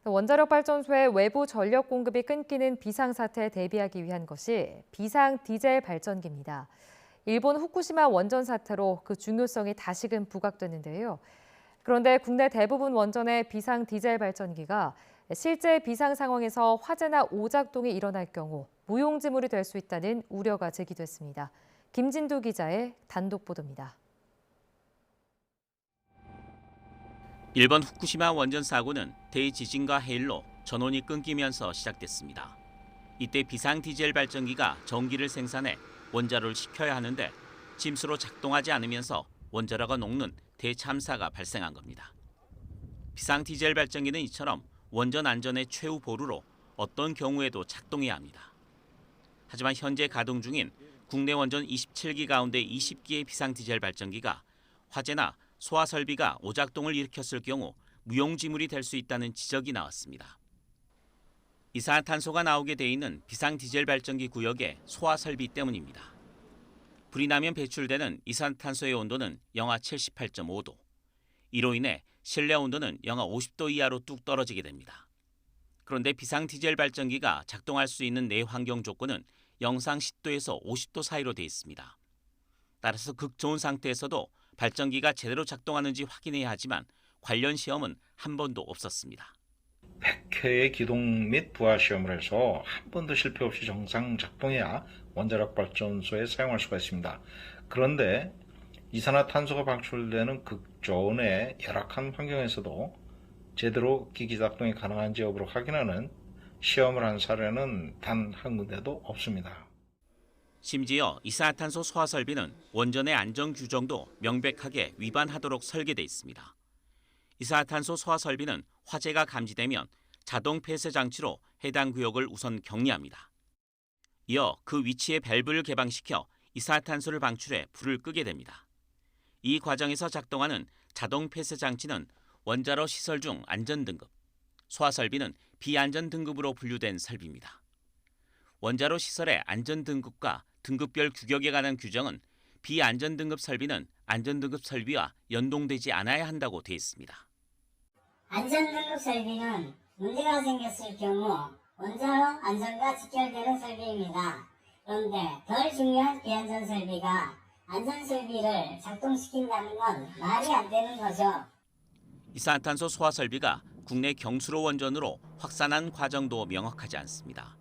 원자력 발전소의 외부 전력 공급이 끊기는 비상사태에 대비하기 위한 것이 비상 디젤 발전기입니다. 일본 후쿠시마 원전 사태로 그 중요성이 다시금 부각됐는데요. 그런데 국내 대부분 원전의 비상 디젤 발전기가 실제 비상 상황에서 화재나 오작동이 일어날 경우 무용지물이 될 수 있다는 우려가 제기됐습니다. 김진두 기자의 단독 보도입니다. 일본 후쿠시마 원전 사고는 대지진과 해일로 전원이 끊기면서 시작됐습니다. 이때 비상 디젤 발전기가 전기를 생산해 원자로를 식혀야 하는데 침수로 작동하지 않으면서 원자로가 녹는 대참사가 발생한 겁니다. 비상 디젤 발전기는 이처럼 원전 안전의 최후 보루로 어떤 경우에도 작동해야 합니다. 하지만 현재 가동 중인 국내 원전 27기 가운데 20기의 비상 디젤 발전기가 화재나 소화 설비가 오작동을 일으켰을 경우 무용지물이 될 수 있다는 지적이 나왔습니다. 이산화탄소가 나오게 돼 있는 비상 디젤 발전기 구역의 소화 설비 때문입니다. 불이 나면 배출되는 이산화탄소의 온도는 영하 78.5도. 이로 인해 실내 온도는 영하 50도 이하로 뚝 떨어지게 됩니다. 그런데 비상 디젤 발전기가 작동할 수 있는 내환경 조건은 영상 10도에서 50도 사이로 돼 있습니다. 따라서 극좋은 상태에서도 발전기가 제대로 작동하는지 확인해야 하지만 관련 시험은 한 번도 없었습니다. 100회의 기동 및 부하 시험을 해서 한 번도 실패 없이 정상 작동해야 원자력 발전소에 사용할 수가 있습니다. 그런데 이산화탄소가 방출되는 극저온의 열악한 환경에서도 제대로 기기 작동이 가능한지 여부를 확인하는 시험을 한 사례는 단 한 군데도 없습니다. 심지어 이산화탄소 소화 설비는 원전의 안전 규정도 명백하게 위반하도록 설계돼 있습니다. 이산화탄소 소화 설비는 화재가 감지되면 자동 폐쇄 장치로 해당 구역을 우선 격리합니다. 이어 그 위치에 밸브를 개방시켜 이산화탄소를 방출해 불을 끄게 됩니다. 이 과정에서 작동하는 자동 폐쇄 장치는 원자로 시설 중 안전 등급, 소화 설비는 비안전 등급으로 분류된 설비입니다. 원자로 시설의 안전 등급과 등급별 규격에 관한 규정은 비안전 등급 설비는 안전 등급 설비와 연동되지 않아야 한다고 되어 있습니다. 안전 등급 설비는 문제가 생겼을 경우 원자로 안전과 직결되는 설비입니다. 그런데 덜 중요한 비안전 설비가 안전 설비를 작동시킨다는 건 말이 안 되는 거죠. 이산화탄소 소화 설비가 국내 경수로 원전으로 확산한 과정도 명확하지 않습니다.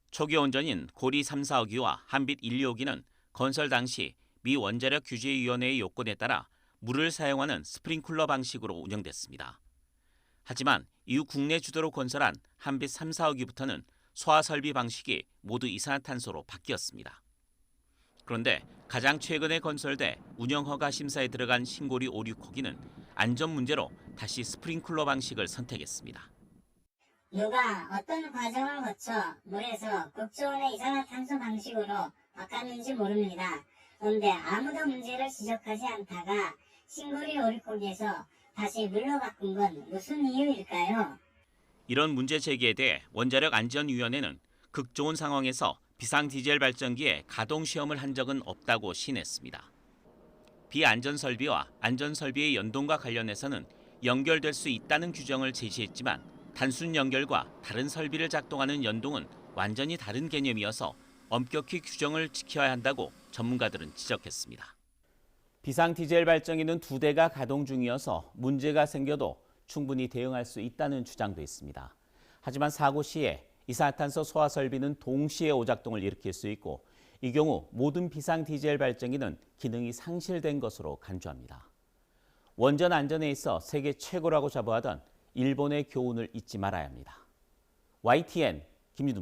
초기 원전인 고리 3, 4호기와 한빛 1, 2호기는 건설 당시 미 원자력 규제위원회의 요건에 따라 물을 사용하는 스프링클러 방식으로 운영됐습니다. 하지만 이후 국내 주도로 건설한 한빛 3, 4호기부터는 소화 설비 방식이 모두 이산화탄소로 바뀌었습니다. 그런데 가장 최근에 건설돼 운영허가 심사에 들어간 신고리 5, 6호기는 안전 문제로 다시 스프링클러 방식을 선택했습니다. 누가 어떤 과정을 거쳐 물에서 극저온의 이산화탄소 방식으로 바꿨는지 모릅니다. 그런데 아무도 문제를 지적하지 않다가 신고리 5, 6호기에서 다시 물로 바꾼 건 무슨 이유일까요? 이런 문제 제기에 대해 원자력안전위원회는 극좋은 상황에서 비상 디젤 발전기의 가동 시험을 한 적은 없다고 시인했습니다. 비안전 설비와 안전 설비의 연동과 관련해서는 연결될 수 있다는 규정을 제시했지만 단순 연결과 다른 설비를 작동하는 연동은 완전히 다른 개념이어서 엄격히 규정을 지켜야 한다고 전문가들은 지적했습니다. 비상 디젤 발전기는 2대가 가동 중이어서 문제가 생겨도 충분히 대응할 수 있다는 주장도 있습니다. 하지만 사고 시에 이산화탄소 소화 설비는 동시에 오작동을 일으킬 수 있고 이 경우 모든 비상 디젤 발전기는 기능이 상실된 것으로 간주합니다. 원전 안전에 있어 세계 최고라고 자부하던 일본의 교훈을 잊지 말아야 합니다. YTN 김유두입니다.